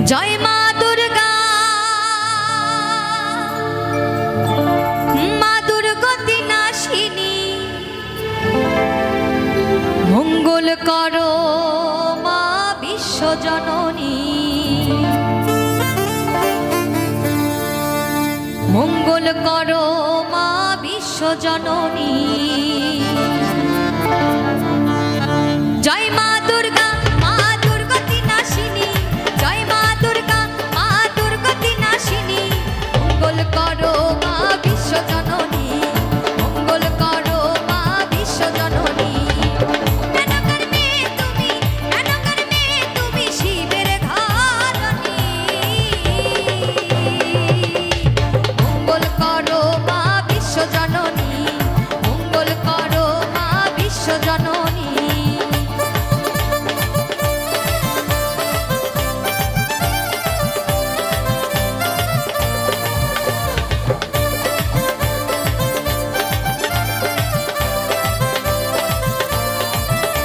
জয় মা দুর্গা, মা দুর্গতি নাশিনী, মঙ্গল করো মা বিশ্বজননী, মঙ্গল করো মা বিশ্বজননী।